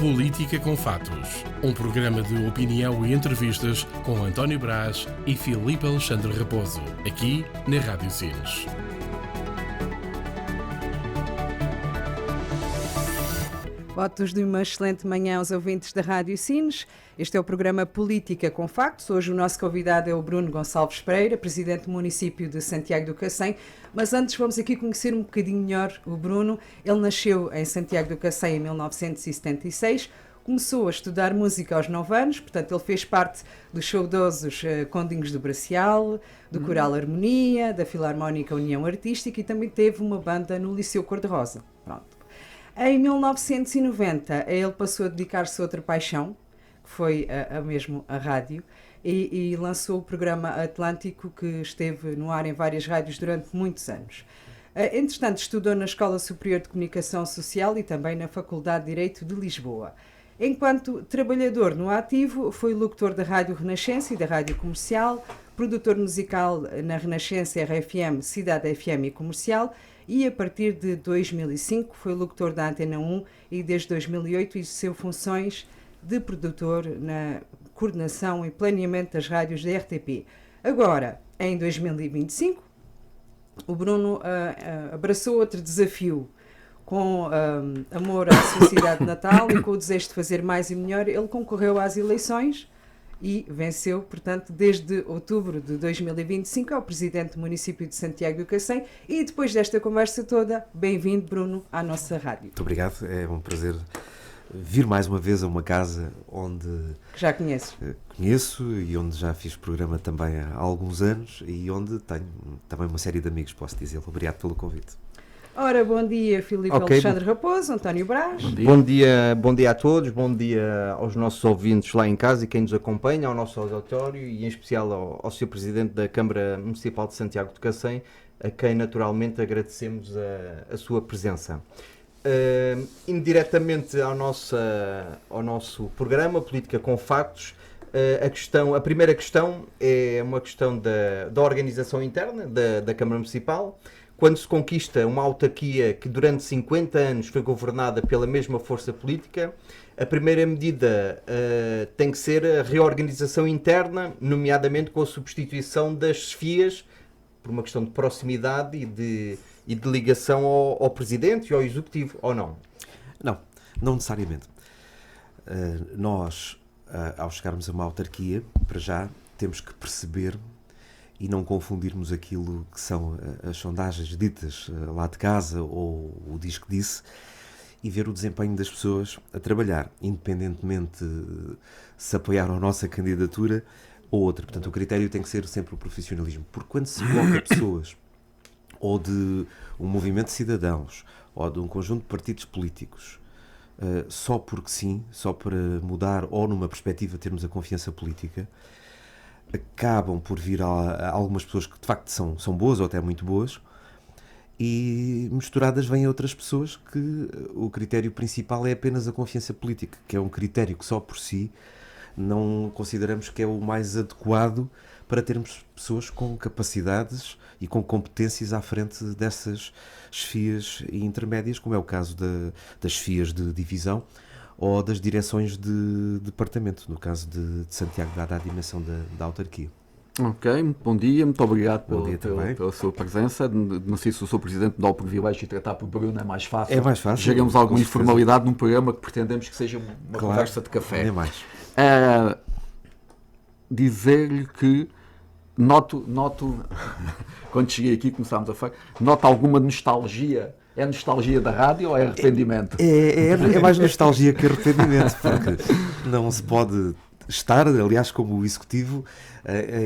Política com Fatos, um programa de opinião e entrevistas com António Brás e Filipe Alexandre Raposo, aqui na Rádio Sines. Votos de uma excelente manhã aos ouvintes da Rádio Sines. Este é o programa Política com Factos. Hoje o nosso convidado é o Bruno Gonçalves Pereira, presidente do município de Santiago do Cacém. Mas antes vamos aqui conhecer um bocadinho melhor o Bruno. Ele nasceu em Santiago do Cacém em 1976. Começou a estudar música aos 9 anos, portanto ele fez parte dos saudosos Condinhos do Bracial, do Coral Harmonia, da Filarmónica União Artística e também teve uma banda no Liceu Cor-de-Rosa. Pronto. Em 1990, ele passou a dedicar-se a outra paixão, que foi mesmo a rádio, e lançou o programa Atlântico, que esteve no ar em várias rádios durante muitos anos. Entretanto, estudou na Escola Superior de Comunicação Social e também na Faculdade de Direito de Lisboa. Enquanto trabalhador no ativo, foi locutor da Rádio Renascença e da Rádio Comercial, produtor musical na Renascença RFM, Cidade FM e Comercial, e a partir de 2005 foi locutor da Antena 1 e desde 2008 exerceu funções de produtor na coordenação e planeamento das rádios da RTP. Agora, em 2025, o Bruno abraçou outro desafio. Com amor à sua cidade natal e com o desejo de fazer mais e melhor, ele concorreu às eleições e venceu, portanto, desde outubro de 2025, é o presidente do município de Santiago do Cacém. E depois desta conversa toda, bem-vindo, Bruno, à nossa rádio. Muito obrigado, é um prazer vir mais uma vez a uma casa onde... Já conheces? Conheço e onde já fiz programa também há alguns anos e onde tenho também uma série de amigos, posso dizer. Obrigado pelo convite. Ora, bom dia, Filipe Alexandre Raposo, António Brás. Bom dia a todos, bom dia aos nossos ouvintes lá em casa e quem nos acompanha, ao nosso auditório e em especial ao Sr. Presidente da Câmara Municipal de Santiago do Cacém, a quem naturalmente agradecemos a sua presença. Indiretamente ao nosso programa Política com Factos, a primeira questão é uma questão da organização interna da Câmara Municipal. Quando se conquista uma autarquia que durante 50 anos foi governada pela mesma força política, a primeira medida tem que ser a reorganização interna, nomeadamente com a substituição das chefias, por uma questão de proximidade e de ligação ao Presidente e ao Executivo, ou não? Não necessariamente. Nós, ao chegarmos a uma autarquia, para já, temos que perceber e não confundirmos aquilo que são as sondagens ditas lá de casa ou o diz que disse e ver o desempenho das pessoas a trabalhar, independentemente de se apoiar a nossa candidatura ou outra. Portanto, o critério tem que ser sempre o profissionalismo, porque quando se coloca pessoas ou de um movimento de cidadãos ou de um conjunto de partidos políticos só porque sim, só para mudar ou numa perspectiva termos a confiança política, acabam por vir a algumas pessoas que de facto são boas ou até muito boas e misturadas vêm outras pessoas que o critério principal é apenas a confiança política, que é um critério que só por si não consideramos que é o mais adequado para termos pessoas com capacidades e com competências à frente dessas chefias e intermédias, como é o caso das chefias de divisão ou das direções de departamento, no caso de Santiago, dada a dimensão da autarquia. Ok, bom dia, muito obrigado pela sua presença. Não sei se o Sr. Presidente me dá o privilégio de tratar por Bruno, é mais fácil. É mais fácil. Chegamos a alguma informalidade num programa que pretendemos que seja uma conversa de café. Nem mais. Dizer-lhe que noto quando cheguei aqui, começámos a falar, noto alguma nostalgia. É nostalgia da rádio ou é arrependimento? É mais nostalgia que arrependimento, porque não se pode estar, aliás, como o executivo,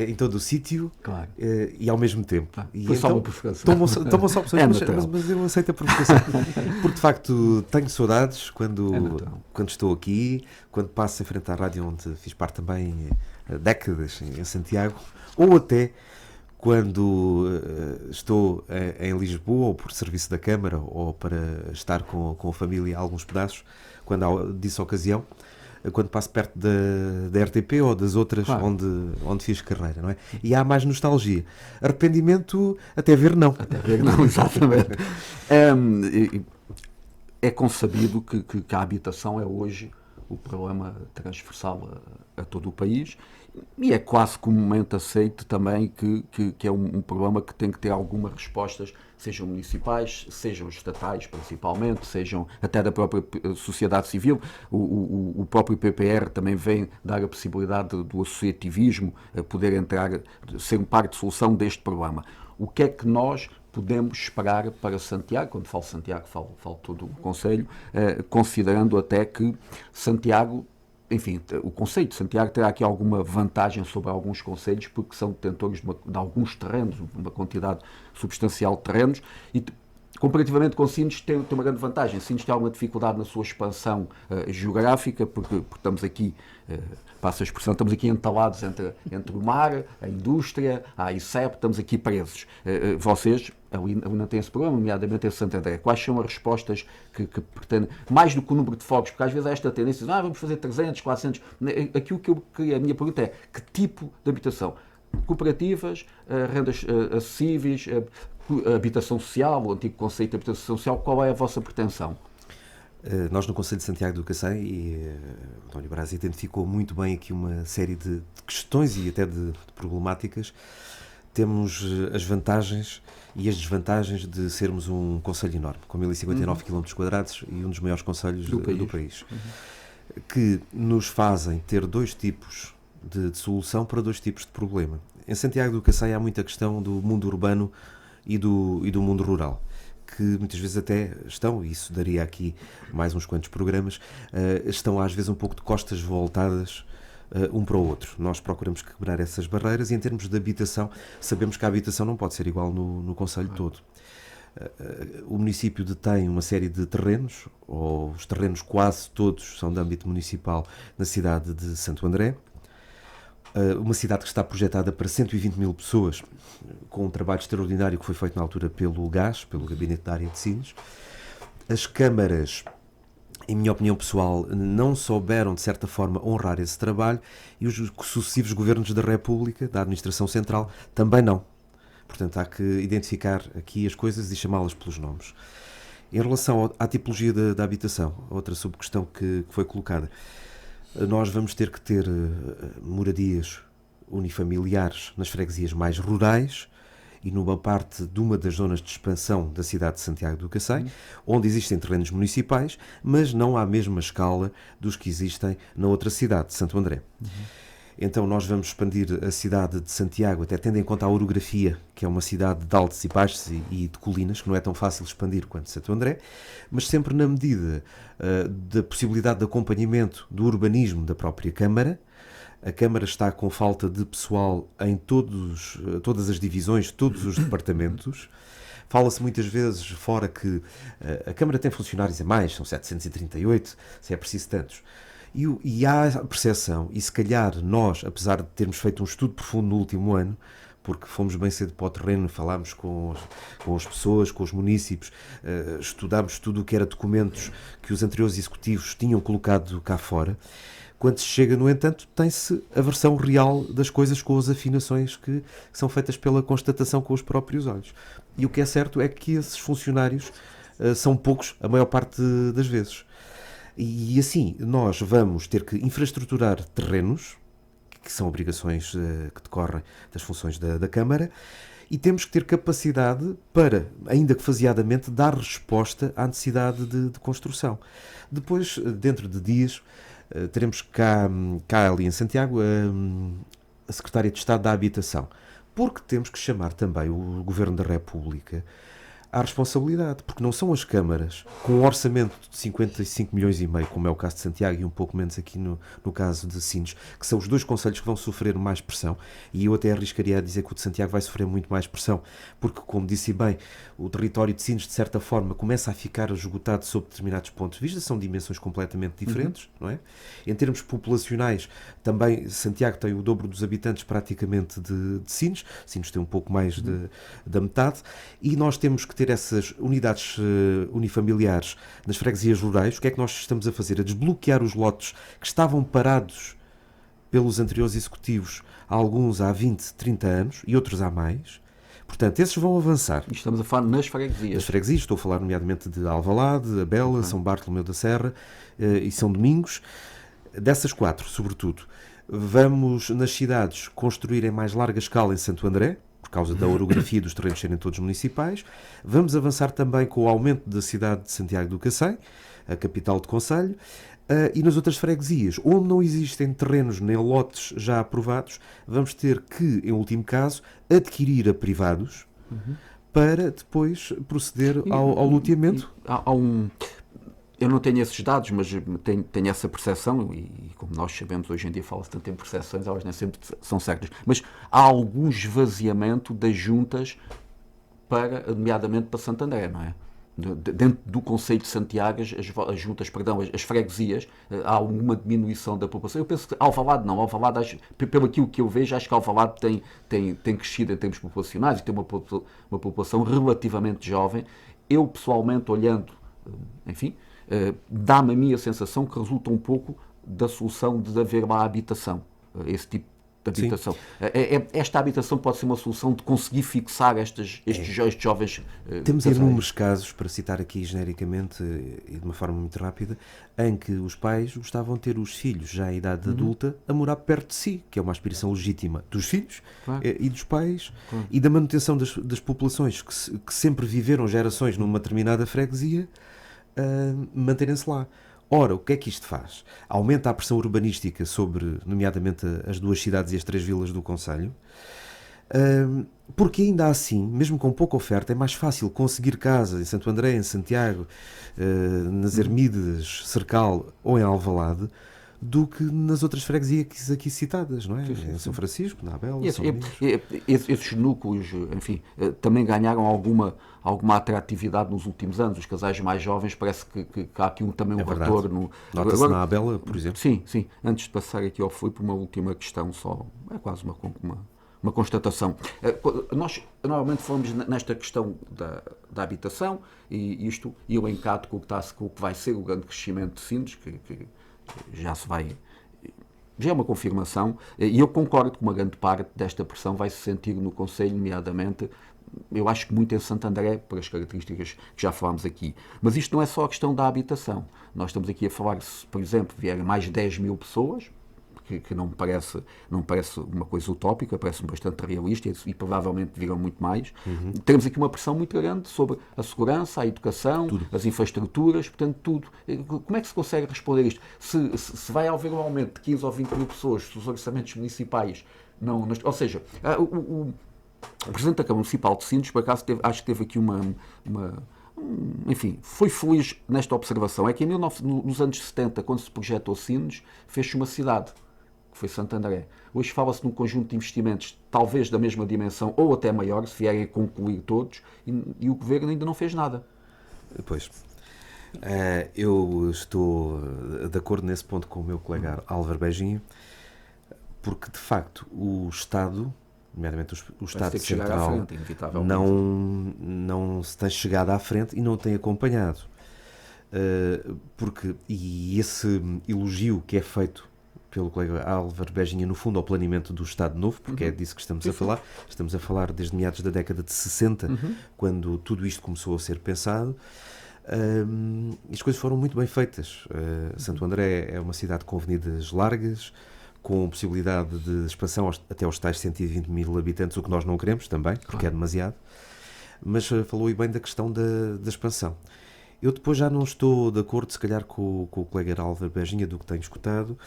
em todo o sítio, claro. E ao mesmo tempo. Foi só uma provocação. Tomam só opções, mas eu aceito a provocação. Porque, de facto, tenho saudades quando estou aqui, quando passo em frente à rádio, onde fiz parte também décadas em Santiago, ou até quando estou em Lisboa, ou por serviço da Câmara, ou para estar com a família alguns pedaços, quando há disso ocasião, quando passo perto da RTP ou das outras, claro, onde fiz carreira, não é? E há mais nostalgia. Arrependimento, até ver não. Até ver não, exatamente. É consabido que a habitação é hoje o problema transversal a todo o país, e é quase comumente aceito também que é um problema que tem que ter algumas respostas, sejam municipais, sejam estatais principalmente, sejam até da própria sociedade civil. O próprio PPR também vem dar a possibilidade do associativismo poder entrar, ser parte de solução deste problema. O que é que nós podemos esperar para Santiago? Quando falo Santiago, falo todo o Conselho, considerando até que Santiago, enfim, o Conselho de Santiago terá aqui alguma vantagem sobre alguns concelhos, porque são detentores de alguns terrenos, uma quantidade substancial de terrenos, e comparativamente com Sines tem uma grande vantagem. Sines tem alguma dificuldade na sua expansão geográfica, porque estamos aqui, passa a expressão, estamos aqui entalados entre o mar, a indústria, a ICEP, estamos aqui presos. Vocês ali não têm esse problema, nomeadamente em Santo André. Quais são as respostas que pretendem? Mais do que o número de fogos, porque às vezes há esta tendência de vamos fazer 300, 400. Aquilo que a minha pergunta é, que tipo de habitação? Cooperativas, rendas acessíveis, habitação social, o antigo conceito de habitação social, qual é a vossa pretensão? Nós no Conselho de Santiago do Cacém, e António Braz identificou muito bem aqui uma série de questões e até de problemáticas. Temos as vantagens e as desvantagens de sermos um concelho enorme, com 1059 km² e um dos maiores concelhos do país. Que nos fazem ter dois tipos de solução para dois tipos de problema. Em Santiago do Cacém há muita questão do mundo urbano e do mundo rural, que muitas vezes até estão, e isso daria aqui mais uns quantos programas, estão às vezes um pouco de costas voltadas um para o outro. Nós procuramos quebrar essas barreiras e em termos de habitação, sabemos que a habitação não pode ser igual no concelho todo. O município detém uma série de terrenos, ou os terrenos quase todos são de âmbito municipal, na cidade de Santo André, uma cidade que está projetada para 120 mil pessoas, com um trabalho extraordinário que foi feito na altura pelo GAS, pelo Gabinete da Área de Sines. As câmaras, em minha opinião pessoal, não souberam, de certa forma, honrar esse trabalho, e os sucessivos governos da República, da Administração Central, também não. Portanto, há que identificar aqui as coisas e chamá-las pelos nomes. Em relação à tipologia da habitação, outra subquestão que foi colocada, nós vamos ter que ter moradias unifamiliares nas freguesias mais rurais e numa parte de uma das zonas de expansão da cidade de Santiago do Cacém, onde existem terrenos municipais, mas não à mesma escala dos que existem na outra cidade, de Santo André. Então nós vamos expandir a cidade de Santiago, até tendo em conta a orografia, que é uma cidade de altos e baixos e de colinas, que não é tão fácil expandir quanto Santo André, mas sempre na medida da possibilidade de acompanhamento do urbanismo da própria Câmara. A Câmara está com falta de pessoal em todas as divisões, todos os departamentos. Fala-se muitas vezes fora que a Câmara tem funcionários a mais, são 738, se é preciso tantos. E há a percepção, e se calhar nós, apesar de termos feito um estudo profundo no último ano, porque fomos bem cedo para o terreno, falámos com as pessoas, com os munícipes, estudámos tudo o que era documentos que os anteriores executivos tinham colocado cá fora. Quando se chega, no entanto, tem-se a versão real das coisas com as afinações que são feitas pela constatação com os próprios olhos. E o que é certo é que esses funcionários são poucos a maior parte das vezes. E assim, nós vamos ter que infraestruturar terrenos, que são obrigações que decorrem das funções da Câmara, e temos que ter capacidade para, ainda que faseadamente, dar resposta à necessidade de construção. Depois, dentro de dias, teremos cá ali em Santiago a Secretária de Estado da Habitação, porque temos que chamar também o Governo da República à responsabilidade, porque não são as câmaras com um orçamento de 55 milhões e meio, como é o caso de Santiago e um pouco menos aqui no caso de Sines, que são os dois concelhos que vão sofrer mais pressão, e eu até arriscaria a dizer que o de Santiago vai sofrer muito mais pressão, porque, como disse bem, o território de Sines, de certa forma, começa a ficar esgotado sob determinados pontos de vista, são dimensões completamente diferentes, não é? Em termos populacionais, também Santiago tem o dobro dos habitantes praticamente de Sines, Sines tem um pouco mais da metade, e nós temos que ter essas unidades unifamiliares nas freguesias rurais. O que é que nós estamos a fazer? A desbloquear os lotes que estavam parados pelos anteriores executivos, alguns há 20, 30 anos e outros há mais. Portanto, esses vão avançar. Estamos a falar nas freguesias. Nas freguesias, estou a falar nomeadamente de Alvalade, Abela, São Bartolomeu da Serra e São Domingos. Dessas 4, sobretudo, vamos nas cidades construir em mais larga escala em Santo André, por causa da orografia dos terrenos serem todos municipais. Vamos avançar também com o aumento da cidade de Santiago do Cacém, a capital de concelho, e nas outras freguesias, onde não existem terrenos nem lotes já aprovados, vamos ter que, em último caso, adquirir a privados para depois proceder ao loteamento. Eu não tenho esses dados, mas tenho essa percepção, e como nós sabemos, hoje em dia fala-se tanto em percepções, elas nem sempre são certas, mas há algum esvaziamento das juntas, nomeadamente para Santo André, não é? Dentro do concelho de Santiago, as juntas, perdão, as freguesias, há alguma diminuição da população. Eu penso que Alvalade não, Alvalade, pelo aquilo que eu vejo, acho que Alvalade tem crescido em termos populacionais e tem uma população relativamente jovem. Eu, pessoalmente, olhando, enfim, dá-me a minha sensação que resulta um pouco da solução de haver lá habitação, esse tipo de habitação. Esta habitação pode ser uma solução de conseguir fixar estes jovens. Temos inúmeros casos, para citar aqui genericamente e de uma forma muito rápida, em que os pais gostavam de ter os filhos já em idade adulta a morar perto de si, que é uma aspiração legítima dos filhos e dos pais, e da manutenção das populações que sempre viveram gerações numa determinada freguesia, manterem-se lá. Ora, o que é que isto faz? Aumenta a pressão urbanística sobre, nomeadamente, as 2 cidades e as 3 vilas do concelho, porque ainda assim, mesmo com pouca oferta, é mais fácil conseguir casa em Santo André, em Santiago, nas Ermides, Cercal ou em Alvalade, do que nas outras freguesias aqui citadas, não é? Sim. Em São Francisco, na Abela, esses núcleos, enfim, também ganharam alguma atratividade nos últimos anos. Os casais mais jovens, parece que há aqui também um retorno. Nota-se na Abela, por exemplo. Sim. Antes de passar aqui ao Filipe, uma última questão só, é quase uma constatação. Nós normalmente falamos nesta questão da habitação, e isto eu encado com o que vai ser o grande crescimento de Sines, que já é uma confirmação, e eu concordo que uma grande parte desta pressão vai se sentir no concelho, nomeadamente, eu acho que muito em Santo André, por as características que já falámos aqui. Mas isto não é só a questão da habitação. Nós estamos aqui a falar, se, por exemplo, vierem mais 10.000 pessoas, que não me parece uma coisa utópica, parece-me bastante realista, e provavelmente virão muito mais. Temos aqui uma pressão muito grande sobre a segurança, a educação, as infraestruturas, portanto, tudo. Como é que se consegue responder isto? Se vai haver um aumento de 15 ou 20 mil pessoas, se os orçamentos municipais não... Ou seja, o Presidente da Câmara Municipal de Sines, por acaso, acho que teve aqui enfim, foi feliz nesta observação. É que nos anos 70, quando se projetou Sines, fez-se uma cidade, que foi Santo André. Hoje fala-se num conjunto de investimentos, talvez da mesma dimensão, ou até maior, se vierem a concluir todos, e o Governo ainda não fez nada. Pois. Eu estou de acordo nesse ponto com o meu colega Álvaro Beijinho, porque, de facto, o Estado, nomeadamente o Estado Central, não se tem chegado à frente e não tem acompanhado. E esse elogio que é feito pelo colega Álvaro Beijinha, no fundo, ao planeamento do Estado Novo, porque é disso que estamos a falar. Estamos a falar desde meados da década de 60, quando tudo isto começou a ser pensado. As coisas foram muito bem feitas. Santo André é uma cidade com avenidas largas, com possibilidade de expansão até aos tais 120 mil habitantes, o que nós não queremos também, porque é demasiado. Mas falou bem da questão da expansão. Eu depois já não estou de acordo, se calhar, com o colega Álvaro Beijinha, do que tenho escutado,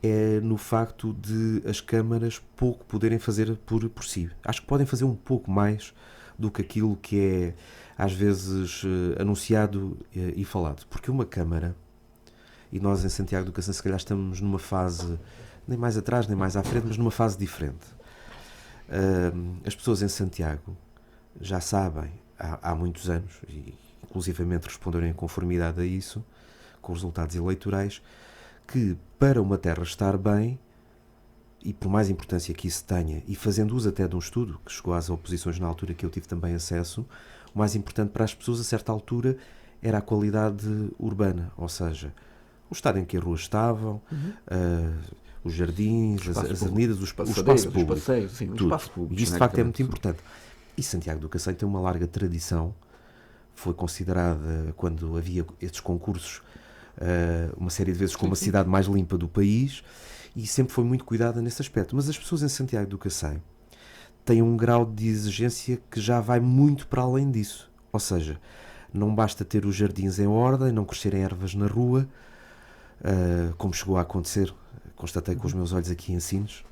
é no facto de as câmaras pouco poderem fazer por si. Acho que podem fazer um pouco mais do que aquilo que é, às vezes, anunciado e falado. Porque uma câmara, e nós em Santiago do Cacém, se calhar estamos numa fase, nem mais atrás, nem mais à frente, mas numa fase diferente. As pessoas em Santiago já sabem, há muitos anos, e inclusivamente responderam em conformidade a isso, com os resultados eleitorais, que para uma terra estar bem, e por mais importância que isso tenha, e fazendo uso até de um estudo que chegou às oposições na altura, que eu tive também acesso, o mais importante para as pessoas a certa altura era a qualidade urbana, ou seja, o estado em que as ruas estavam, os jardins, as avenidas, o espaço público, passeios, sim, tudo. Espaço público, e isso de facto é muito importante. E Santiago do Cacém tem uma larga tradição, foi considerada, quando havia estes concursos uma série de vezes como a cidade mais limpa do país, e sempre foi muito cuidada nesse aspecto. Mas as pessoas em Santiago do Cacém têm um grau de exigência que já vai muito para além disso. Ou seja, não basta ter os jardins em ordem, não crescerem ervas na rua, como chegou a acontecer, constatei com os meus olhos aqui em Sines,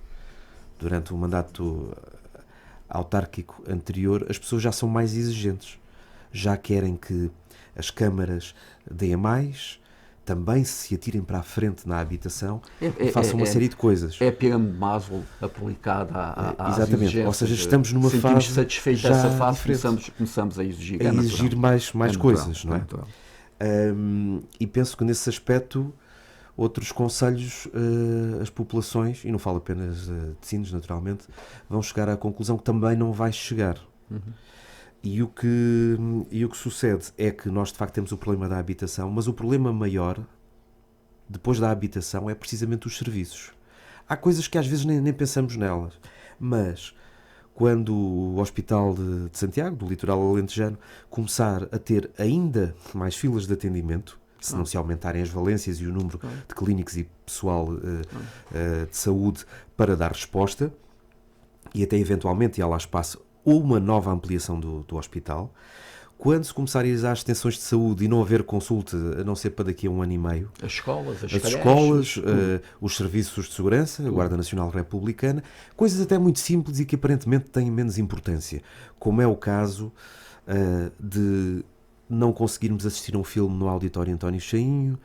durante o mandato autárquico anterior. As pessoas já são mais exigentes, já querem que as câmaras deem a mais, também se atirem para a frente na habitação e façam uma série de coisas. É a pirâmide de Maslow aplicada às exatamente, ou seja, estamos numa sentimos fase satisfeitos já dessa fase, diferente. começamos a exigir, A exigir mais coisas, não é? natural. E penso que nesse aspecto outros concelhos, as populações, e não falo apenas de Sines naturalmente, vão chegar à conclusão que também não vai chegar. E o que sucede é que nós de facto temos o problema da habitação, mas o problema maior depois da habitação é precisamente os serviços. Há coisas que às vezes nem pensamos nelas, mas quando o Hospital de Santiago, do litoral alentejano, começar a ter ainda mais filas de atendimento, se não se aumentarem as valências e o número de clínicos e pessoal de saúde para dar resposta, e até eventualmente, e há lá espaço, ou uma nova ampliação do hospital, quando se começarem a as extensões de saúde e não haver consulta, a não ser para daqui a 1 ano e meio, As escolas, os serviços de segurança, a Guarda Nacional Republicana, coisas até muito simples e que aparentemente têm menos importância, como é o caso de não conseguirmos assistir a um filme no Auditório António Chainho,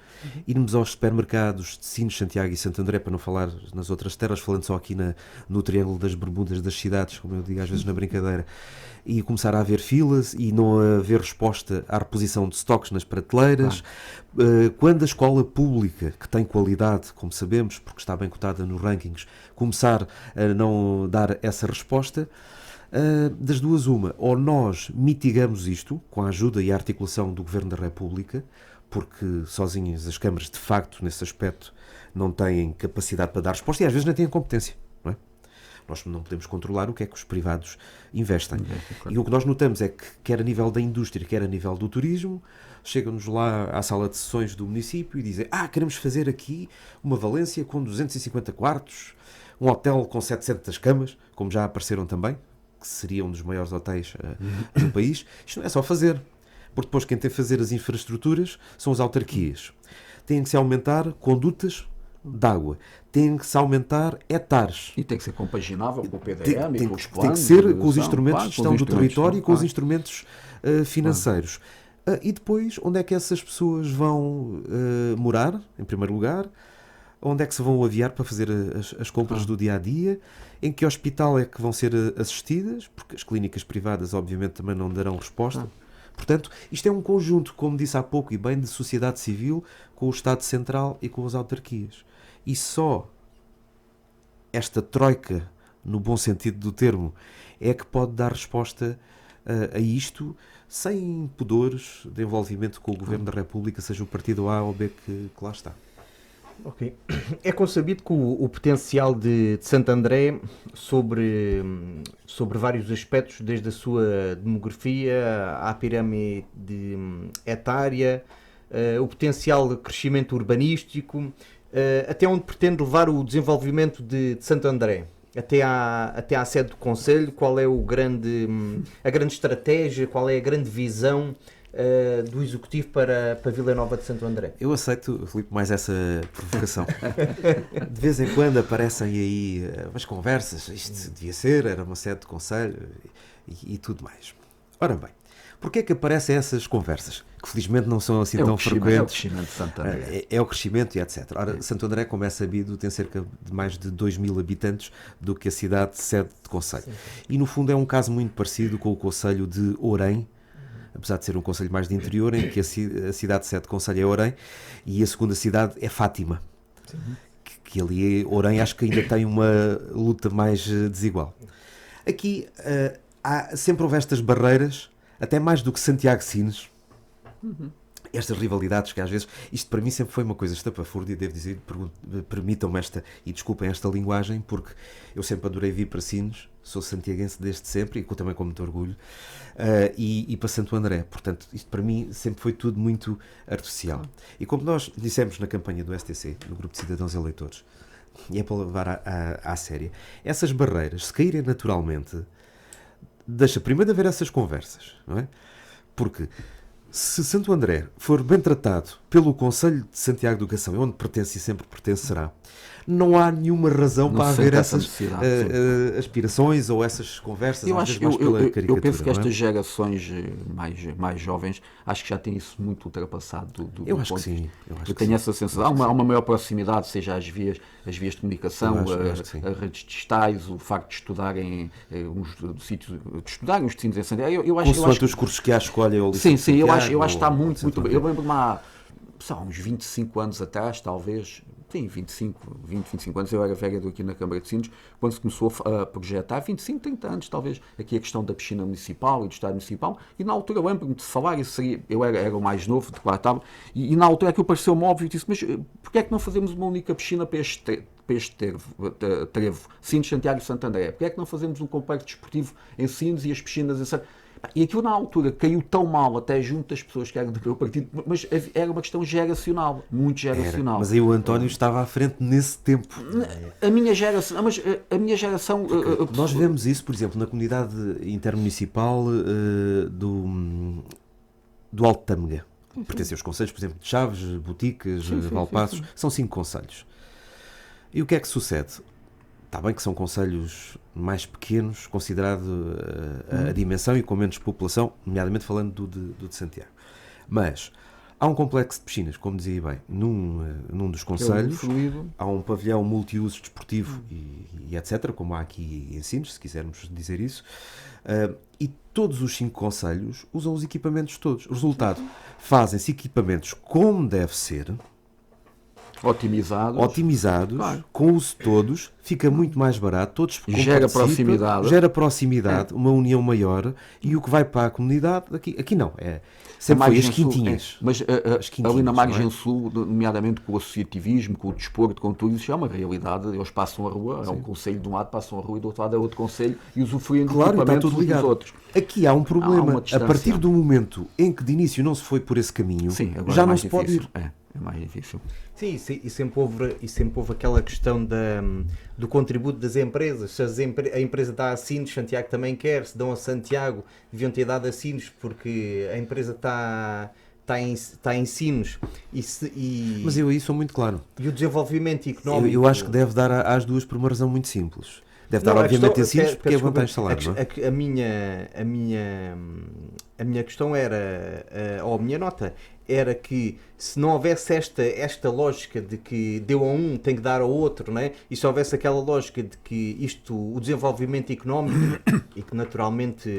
irmos aos supermercados de Sines, Santiago e Santo André, para não falar nas outras terras, falando só aqui no Triângulo das Bermudas das cidades, como eu digo às vezes na brincadeira, e começar a haver filas e não haver resposta à reposição de estoques nas prateleiras. Quando a escola pública, que tem qualidade, como sabemos, porque está bem cotada nos rankings, começar a não dar essa resposta, das duas uma, ou nós mitigamos isto com a ajuda e a articulação do Governo da República, porque sozinhas as câmaras de facto nesse aspecto não têm capacidade para dar resposta e às vezes nem têm competência, não é? Nós não podemos controlar o que é que os privados investem. E o que nós notamos é que quer a nível da indústria, quer a nível do turismo, chegam-nos lá à sala de sessões do município e dizem: queremos fazer aqui uma Valência com 250 quartos, um hotel com 700 camas, como já apareceram também, que seria um dos maiores hotéis do país. Isto não é só fazer, porque depois quem tem que fazer as infraestruturas são as autarquias. Têm que se aumentar condutas de água, têm que se aumentar hectares. E tem que ser compaginável com o PDM e com os planos. Tem que ser com os instrumentos de gestão do território e com os instrumentos financeiros. E depois, onde é que essas pessoas vão morar, em primeiro lugar? Onde é que se vão aviar para fazer as compras do dia-a-dia? Em que hospital é que vão ser assistidas? Porque as clínicas privadas, obviamente, também não darão resposta. Portanto, isto é um conjunto, como disse há pouco, e bem, de sociedade civil, com o Estado Central e com as autarquias. E só esta troika, no bom sentido do termo, é que pode dar resposta a isto, sem pudores de envolvimento com o Governo da República, seja o partido A ou B que lá está. Ok. É consabido que o potencial de Santo André sobre vários aspectos, desde a sua demografia à pirâmide etária, o potencial de crescimento urbanístico, até onde pretende levar o desenvolvimento de Santo André? Até à sede do Conselho, qual é a grande estratégia, qual é a grande visão do Executivo para Vila Nova de Santo André? Eu aceito, Filipe, mais essa provocação. De vez em quando aparecem aí umas conversas, isto devia ser, era uma sede de conselho e tudo mais. Ora bem, porquê é que aparecem essas conversas? Que felizmente não são assim tão frequentes. É o crescimento de Santo André. É o crescimento e etc. Ora, Santo André, como é sabido, tem cerca de mais de 2.000 habitantes do que a cidade sede de concelho. E no fundo é um caso muito parecido com o concelho de Ourém, apesar de ser um concelho mais de interior, em que a cidade sede de concelho é Ourém e a segunda cidade é Fátima. Que ali, Ourém, acho que ainda tem uma luta mais desigual. Aqui sempre houve estas barreiras, até mais do que Santiago Sines, estas rivalidades que às vezes, isto para mim sempre foi uma coisa estapafúrdia, devo dizer, permitam-me e desculpem esta linguagem, porque eu sempre adorei vir para Sines, sou santiaguense desde sempre, e também com muito orgulho, e para Santo André, portanto, isto para mim sempre foi tudo muito artificial. E como nós dissemos na campanha do STC, no Grupo de Cidadãos Eleitores, e é para levar à séria, essas barreiras, se caírem naturalmente, deixa primeiro de haver essas conversas, não é? Porque se Santo André for bem tratado pelo Conselho de Santiago do Cacém, onde pertence e sempre pertencerá, não há nenhuma razão para haver essas aspirações ou essas conversas. Eu penso que estas gerações mais jovens, acho que já têm isso muito ultrapassado. Eu acho que sim. Eu tenho essa sensação. Há uma maior proximidade, seja as vias de comunicação, as redes digitais, o facto de estudarem uns destinos em Santiago. Consoante os cursos que há escolha ou sim, eu acho que está muito bem. Eu lembro-me há uns 25 anos atrás, talvez. Sim, 25 anos, eu era vereador aqui na Câmara de Sines, quando se começou a projetar, 25, 30 anos talvez, aqui a questão da piscina municipal e do estádio municipal, e na altura lembro-me de falar, eu era o mais novo, declarava, e na altura aquilo pareceu-me óbvio, e disse, mas porquê é que não fazemos uma única piscina para este trevo, Sines, Santiago e Santo André? Porquê é que não fazemos um complexo desportivo em Sines e as piscinas em Santo André? E aquilo na altura caiu tão mal até junto das pessoas que eram do meu partido, mas era uma questão geracional, muito geracional. Mas aí o António estava à frente nesse tempo. A minha geração... Nós vemos isso, por exemplo, na comunidade intermunicipal do Alto Tâmega. Pertence aos concelhos, por exemplo, de Chaves, Boticas, Valpaços. São 5 concelhos. E o que é que sucede? Está bem que são concelhos mais pequenos, considerado a dimensão e com menos população, nomeadamente falando do de Santiago. Mas há um complexo de piscinas, como dizia bem, num dos concelhos, há um pavilhão multiuso desportivo e etc., como há aqui em Sines, se quisermos dizer isso, e todos os 5 concelhos usam os equipamentos todos. O resultado, fazem-se equipamentos como deve ser, otimizados, claro. Com uso de todos, fica muito mais barato, todos gera proximidade, uma união maior, e o que vai para a comunidade, aqui não, sempre foi as quintinhas. Mas ali na margem sul, nomeadamente com o associativismo, com o desporto, com tudo isso, é uma realidade, eles passam a rua, é um concelho de um lado, passam a rua e do outro lado é outro concelho, e usufruem de equipamentos uns dos outros. Aqui há um problema, a partir do momento em que de início não se foi por esse caminho, já não se pode ir. É mais difícil. Sim, e sempre houve aquela questão do contributo das empresas. Se a empresa dá a Sines, Santiago também quer. Se dão a Santiago, deviam ter dado a Sines, porque a empresa está em Sines. Mas eu aí sou muito claro. E o desenvolvimento económico... Eu acho que deve dar às duas por uma razão muito simples. Deve dar, obviamente, a Sines, porque é vantagem salário. A minha questão era, ou a minha nota, era que se não houvesse esta lógica de que deu a um, tem que dar ao outro, não é? E se houvesse aquela lógica de que o desenvolvimento económico, e que naturalmente,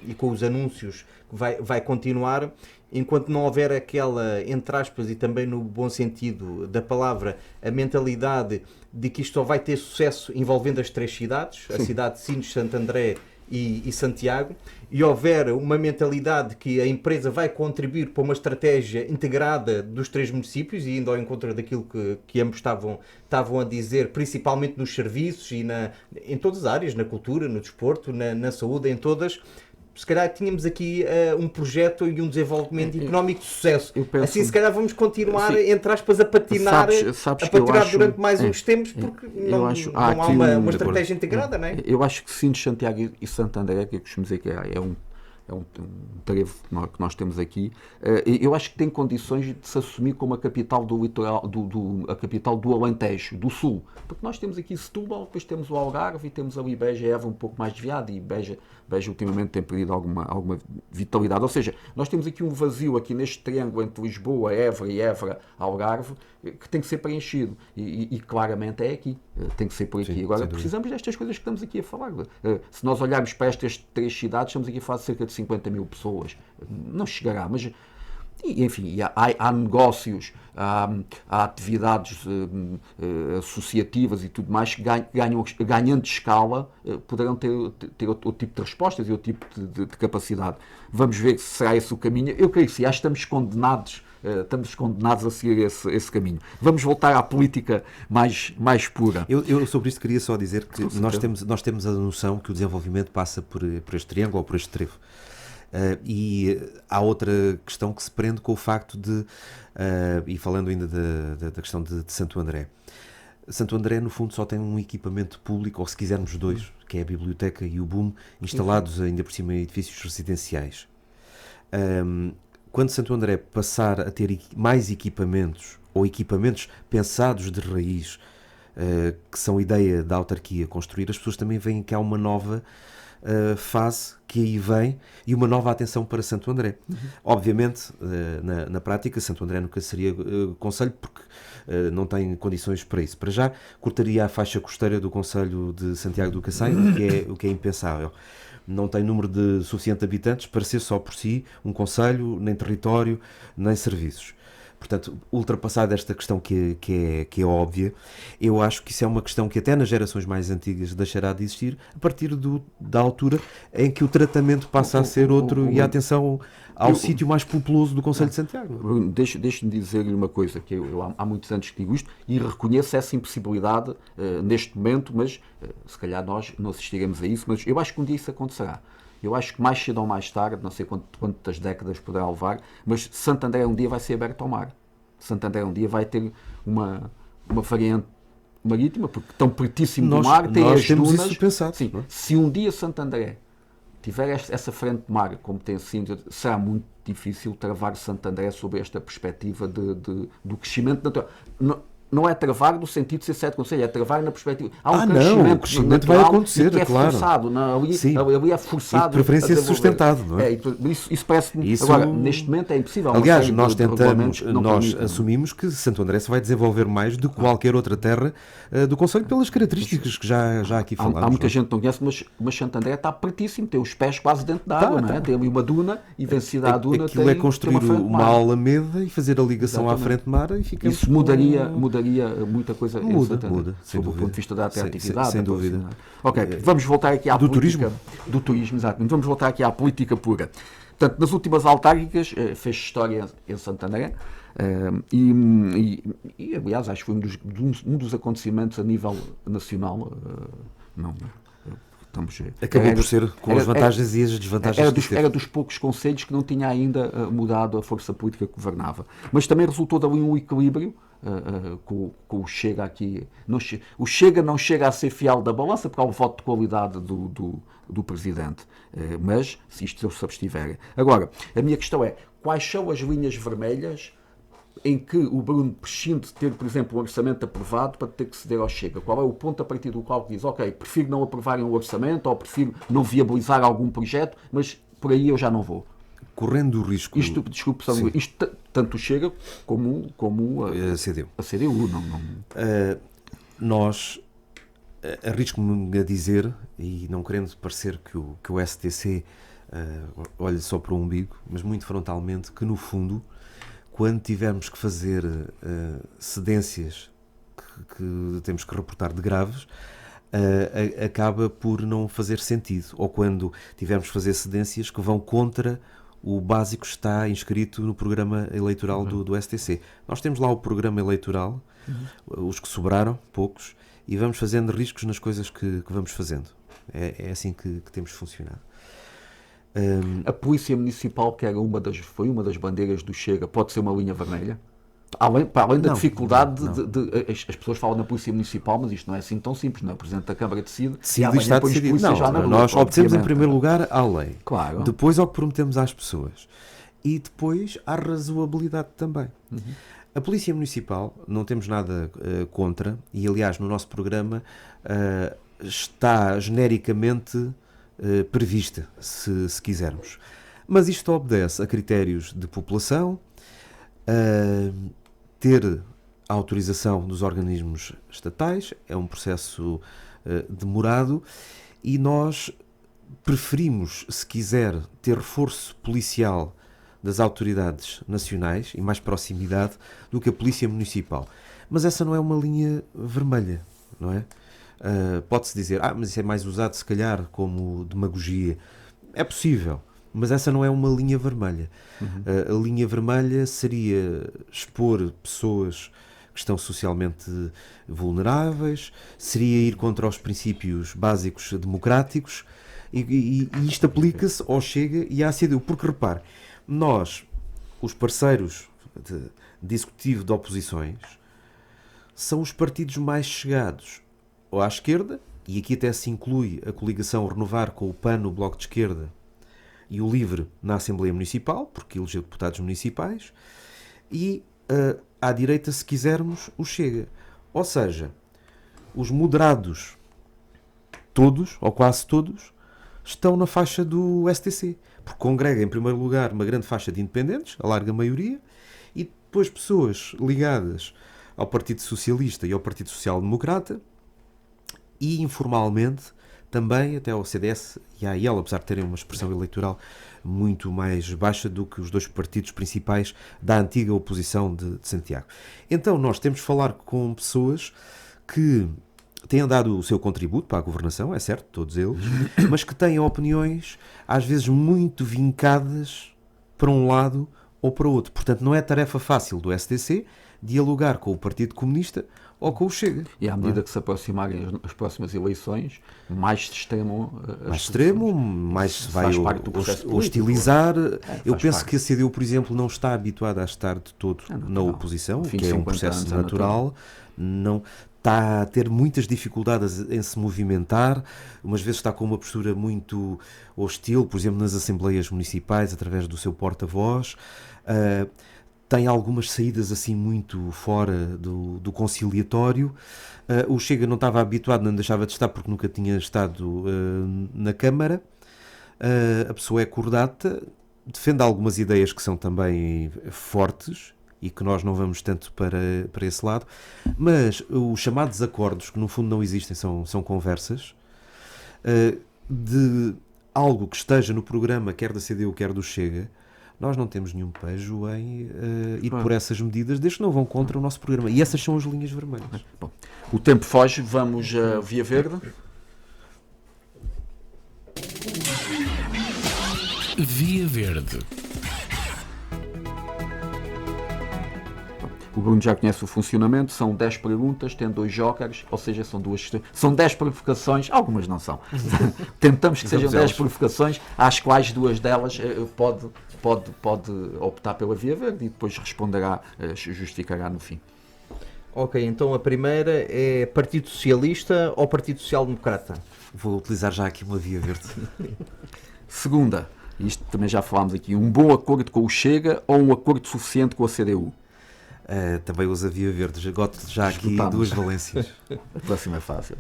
e com os anúncios, vai continuar, enquanto não houver aquela, entre aspas, e também no bom sentido da palavra, a mentalidade de que isto só vai ter sucesso envolvendo as 3 cidades, a cidade de Sines, Santo André e Santiago, e houver uma mentalidade que a empresa vai contribuir para uma estratégia integrada dos 3 municípios, e indo ao encontro daquilo que ambos estavam a dizer, principalmente nos serviços e em todas as áreas, na cultura, no desporto, na saúde, em todas, se calhar tínhamos aqui um projeto e um desenvolvimento económico de sucesso. Assim, se calhar vamos continuar, entre aspas, a patinar, durante mais uns tempos, porque não há uma estratégia integrada, não é? Eu acho que Sines, Santiago e Santo André, que eu costumo dizer que é um trevo que nós temos aqui, eu acho que tem condições de se assumir como a capital do litoral, a capital do Alentejo, do Sul, porque nós temos aqui Setúbal, depois temos o Algarve e temos ali Beja e Évora um pouco mais desviado, e Beja ultimamente tem perdido alguma vitalidade, ou seja, nós temos aqui um vazio aqui neste triângulo entre Lisboa, Évora e Évora, Algarve, que tem que ser preenchido, e claramente é aqui, tem que ser por aqui. Sim, agora precisamos destas coisas que estamos aqui a falar. Se nós olharmos para estas 3 cidades, estamos aqui a falar de cerca de 50 mil pessoas, não chegará, mas enfim, há negócios, há atividades associativas e tudo mais que ganhando de escala, poderão ter outro tipo de respostas e outro tipo de capacidade. Vamos ver se será esse o caminho. Eu creio que sim, acho que estamos condenados estamos condenados a seguir esse caminho. Vamos voltar à política mais pura. Eu sobre isto queria só dizer que nós temos a noção que o desenvolvimento passa por este triângulo ou por este trevo. E há outra questão que se prende com o facto de, e falando ainda da questão de Santo André. Santo André, no fundo, só tem um equipamento público, ou se quisermos dois, que é a biblioteca e o BUM, instalados ainda por cima em edifícios residenciais. Quando Santo André passar a ter mais equipamentos, ou equipamentos pensados de raiz, que são ideia da autarquia construir, as pessoas também veem que há uma nova fase que aí vem e uma nova atenção para Santo André. Obviamente, na prática, Santo André nunca seria concelho porque não tem condições para isso. Para já, cortaria a faixa costeira do concelho de Santiago do Cacém, o que é impensável. Não tem número de suficiente habitantes para ser só por si um concelho, nem território, nem serviços. Portanto, ultrapassada esta questão que é óbvia, eu acho que isso é uma questão que até nas gerações mais antigas deixará de existir a partir da altura em que o tratamento passa a ser outro e a atenção ao sítio mais populoso do concelho de Santiago. Deixe-me dizer-lhe uma coisa, que eu há muitos anos que digo isto e reconheço essa impossibilidade neste momento, mas se calhar nós não assistiremos a isso, mas eu acho que um dia isso acontecerá. Eu acho que mais cedo ou mais tarde, não sei quantas décadas poderá levar, mas Santo André um dia vai ser aberto ao mar. Santo André um dia vai ter uma variante marítima, porque estão pertíssimo do mar, tem as temos dunas. Isso pensado. Sim, se um dia Santo André tiver essa frente de mar, como tem sido, será muito difícil travar Santo André sob esta perspectiva do crescimento natural. Não é travar no sentido de ser sete conselhos, é travar na perspectiva. Há um o crescimento vai acontecer, que é claro. Forçado, ali é forçado. E de preferência sustentado, não é? Isso parece-me. Agora, neste momento é impossível. Aliás, nós assumimos que Santo André se vai desenvolver mais do que qualquer outra terra do concelho pelas características que já aqui falámos. Há muita gente que não conhece, mas Santo André está pertíssimo, tem os pés quase dentro da água, não é? Tem ali uma duna e vencida a duna. Aquilo é construir uma alameda e fazer a ligação à frente de mar e ficamos. Isso mudaria muita coisa muda, sob o ponto de vista da atratividade. Sem dúvida. Ok, vamos voltar aqui à política. Turismo. Do turismo, exato. Vamos voltar aqui à política pura. Portanto, nas últimas autárquicas fez história em Santo André e aliás, acho que foi um dos acontecimentos a nível nacional. Acabou por ser com as vantagens e as desvantagens. Era dos poucos concelhos que não tinha ainda mudado a força política que governava. Mas também resultou dali um equilíbrio com o Chega aqui. O Chega não chega a ser fiel da balança porque há um voto de qualidade do Presidente. Mas se isto se abstiverem. Agora, a minha questão é, quais são as linhas vermelhas em que o Bruno prescinde de ter, por exemplo, um orçamento aprovado para ter que ceder ao Chega? Qual é o ponto a partir do qual diz, ok, prefiro não aprovarem um orçamento ou prefiro não viabilizar algum projeto, mas por aí eu já não vou? Correndo o risco... Isto tanto o Chega como a CDU. Nós, arrisco-me a dizer, e não querendo parecer que o STC olhe só para o umbigo, mas muito frontalmente, que no fundo, quando tivermos que fazer cedências que temos que reportar de graves, acaba por não fazer sentido. Ou quando tivermos que fazer cedências que vão contra o básico que está inscrito no programa eleitoral do STC. Nós temos lá o programa eleitoral, os que sobraram, poucos, e vamos fazendo riscos nas coisas que vamos fazendo. É assim que temos funcionado. A Polícia Municipal, que foi uma das bandeiras do Chega, pode ser uma linha vermelha? Além da dificuldade as pessoas falam na Polícia Municipal, mas isto não é assim tão simples, não é? O Presidente da Câmara decide e amanhã está põe os decidido. polícias já na rua. Nós obtemos em primeiro lugar a lei, claro. Depois ao que prometemos às pessoas e depois à razoabilidade também. A Polícia Municipal, não temos nada contra, e aliás no nosso programa está genericamente prevista, se quisermos. Mas isto obedece a critérios de população, ter a autorização dos organismos estatais, é um processo demorado, e nós preferimos, se quiser, ter reforço policial das autoridades nacionais e mais proximidade do que a Polícia Municipal. Mas essa não é uma linha vermelha, não é? Pode-se dizer, mas isso é mais usado se calhar como demagogia. É possível, Mas essa não é uma linha vermelha. A linha vermelha seria expor pessoas que estão socialmente vulneráveis, seria ir contra os princípios básicos democráticos, e isto aplica-se ao Chega e à CDU, porque repare, nós, os parceiros de executivo de oposições, são os partidos mais chegados ou à esquerda, e aqui até se inclui a coligação Renovar com o PAN, o Bloco de Esquerda, e o LIVRE na Assembleia Municipal, porque elegeu deputados municipais, e à direita, se quisermos, o Chega. Ou seja, os moderados, todos, ou quase todos, estão na faixa do STC, porque congrega, em primeiro lugar, uma grande faixa de independentes, a larga maioria, e depois pessoas ligadas ao Partido Socialista e ao Partido Social Democrata, e informalmente também até ao CDS e à AIEL, apesar de terem uma expressão eleitoral muito mais baixa do que os dois partidos principais da antiga oposição de Santiago. Então nós temos de falar com pessoas que têm dado o seu contributo para a governação, é certo, todos eles, mas que têm opiniões às vezes muito vincadas para um lado ou para o outro. Portanto, não é tarefa fácil do SDC dialogar com o Partido Comunista ou com o Chega. E à medida que se aproximarem as próximas eleições, mais extremo, mais se vai hostilizar. Eu penso que a CDU, por exemplo, não está habituada a estar de todo na oposição, o que é um processo natural. Não está a ter muitas dificuldades em se movimentar, umas vezes está com uma postura muito hostil, por exemplo, nas assembleias municipais, através do seu porta-voz. Tem algumas saídas assim muito fora do conciliatório. O Chega não estava habituado, não deixava de estar porque nunca tinha estado na Câmara. A pessoa é cordata, defende algumas ideias que são também fortes e que nós não vamos tanto para esse lado, mas os chamados acordos, que no fundo não existem, são conversas, de algo que esteja no programa, quer da CDU, quer do Chega. Nós não temos nenhum pejo em ir por essas medidas, desde que não vão contra o nosso programa. E essas são as linhas vermelhas. Bom, o tempo foge, vamos a Via Verde. Via Verde. O Bruno já conhece o funcionamento, são 10 perguntas, tem 2 jokers, ou seja, são 10 provocações, algumas não são. Tentamos que sejam 10 provocações, às quais 2 delas pode optar pela Via Verde e depois responderá, justificará no fim. Ok, então a primeira é Partido Socialista ou Partido Social Democrata? Vou utilizar já aqui uma Via Verde. Segunda, isto também já falámos aqui, um bom acordo com o Chega ou um acordo suficiente com a CDU? Também usa Via Verde, gosto já aqui duas valências. A próxima é fácil.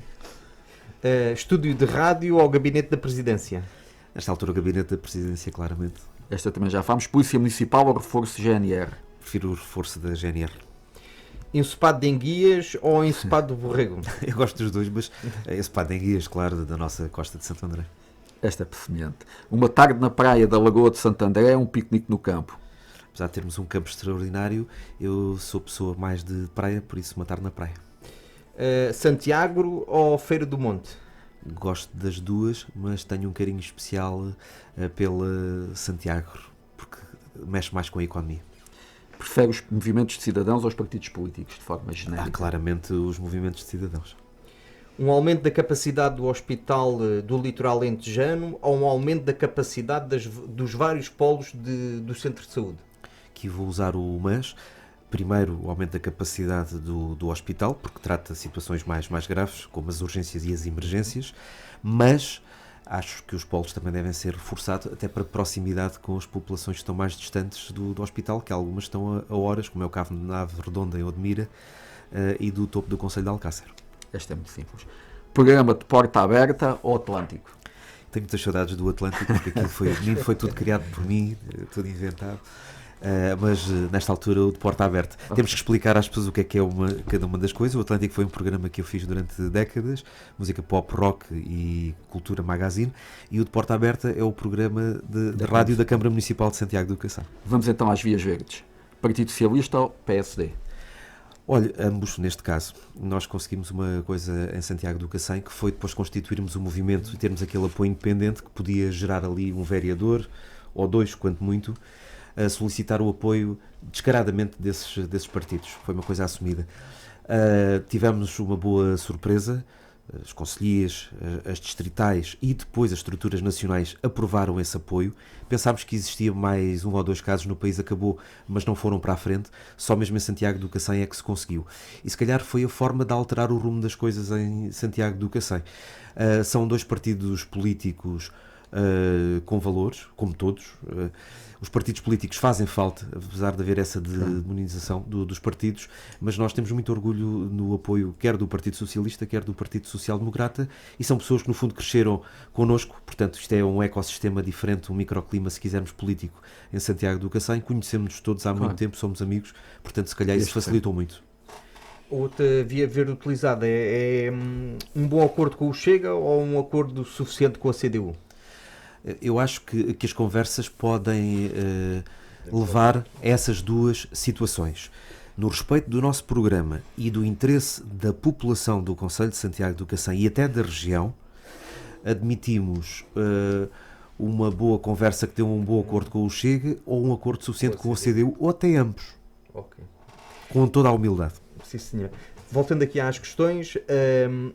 Estúdio de rádio ou gabinete da presidência? Nesta altura o gabinete da presidência, claramente. Esta também já falámos. Polícia Municipal ou reforço GNR? Prefiro o reforço da GNR. Ensopado de enguias ou ensopado de borrego? Eu gosto dos dois, mas ensopado de enguias, claro, da nossa costa de Santo André. Esta é semelhante. Uma tarde na praia da Lagoa de Santo André ou um piquenique no campo? Apesar de termos um campo extraordinário, eu sou pessoa mais de praia, por isso uma tarde na praia. Santiago ou Feira do Monte? Gosto das duas, mas tenho um carinho especial pela Santiago, porque mexe mais com a economia. Prefere os movimentos de cidadãos ou os partidos políticos, de forma genérica? Claramente os movimentos de cidadãos. Um aumento da capacidade do hospital do litoral alentejano ou um aumento da capacidade dos vários polos do centro de saúde? Aqui vou usar o mas. Primeiro, o aumento da capacidade do hospital, porque trata de situações mais graves, como as urgências e as emergências, mas acho que os polos também devem ser reforçados, até para proximidade com as populações que estão mais distantes do hospital, que algumas estão a horas, como é o caso de Nave Redonda, em Odmira, e do topo do Conselho de Alcácer. Esta é muito simples. Programa de porta aberta ou Atlântico? Tenho muitas saudades do Atlântico, porque aquilo foi tudo criado por mim, tudo inventado. Mas nesta altura o de porta aberta. Okay. Temos que explicar às pessoas o que é cada uma das coisas. O Atlântico foi um programa que eu fiz durante décadas, música pop, rock e cultura magazine, e o de porta aberta é o programa de rádio da Câmara Municipal de Santiago do Cacém. Vamos então às vias verdes. Partido Socialista ou PSD? Olha, ambos neste caso. Nós conseguimos uma coisa em Santiago do Cacém, que foi depois constituirmos um movimento e termos aquele apoio independente que podia gerar ali um vereador ou 2, quanto muito, a solicitar o apoio descaradamente desses partidos. Foi uma coisa assumida. Tivemos uma boa surpresa. As concelhias, as distritais e depois as estruturas nacionais aprovaram esse apoio. Pensámos que existia mais 1 ou 2 casos no país, acabou, mas não foram para a frente. Só mesmo em Santiago do Cacém é que se conseguiu. E se calhar foi a forma de alterar o rumo das coisas em Santiago do Cacém. São 2 partidos políticos com valores, como todos. Os partidos políticos fazem falta, apesar de haver essa demonização dos partidos, mas nós temos muito orgulho no apoio quer do Partido Socialista, quer do Partido Social Democrata, e são pessoas que no fundo cresceram connosco, portanto isto é um ecossistema diferente, um microclima, se quisermos, político em Santiago do Cacém. Conhecemos-nos todos há muito tempo, somos amigos, portanto se calhar isso facilitou muito. Outra via a ver utilizada é um bom acordo com o Chega ou um acordo suficiente com a CDU? Eu acho que as conversas podem levar a essas 2 situações. No respeito do nosso programa e do interesse da população do Concelho de Santiago do Cacém e até da região, admitimos uma boa conversa que dê um bom acordo com o Chega ou um acordo suficiente com a CDU, ou até ambos. Okay. Com toda a humildade. Sim, senhor. Voltando aqui às questões,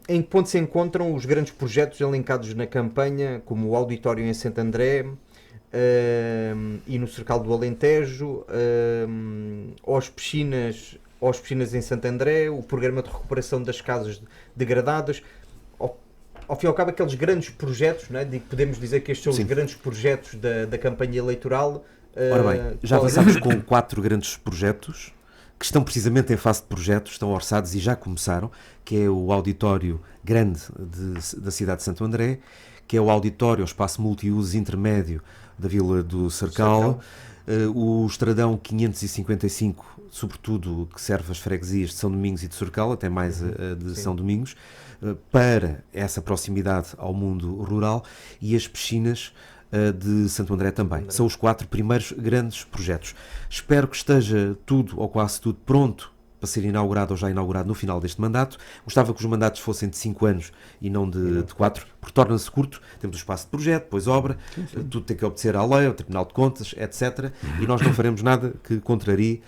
em que ponto se encontram os grandes projetos elencados na campanha, como o auditório em Santo André e no Cercal do Alentejo, ou as piscinas em Santo André, o programa de recuperação das casas degradadas? Ao fim e ao cabo, aqueles grandes projetos, não é? Podemos dizer que estes são os grandes projetos da campanha eleitoral. Ora bem, já avançamos com 4 grandes projetos, que estão precisamente em fase de projetos, estão orçados e já começaram, que é o auditório grande da cidade de Santo André, que é o auditório, o espaço multiuso intermédio da Vila do Cercal, o Estradão 555, sobretudo que serve as freguesias de São Domingos e de Cercal, até mais a de São Domingos, para essa proximidade ao mundo rural, e as piscinas de Santo André também. São os 4 primeiros grandes projetos. Espero que esteja tudo, ou quase tudo, pronto para ser inaugurado ou já inaugurado no final deste mandato. Gostava que os mandatos fossem de 5 anos e não de 4, porque torna-se curto. Temos o espaço de projeto, depois obra, tudo tem que obedecer à lei, ao Tribunal de Contas, etc. E nós não faremos nada que contrarie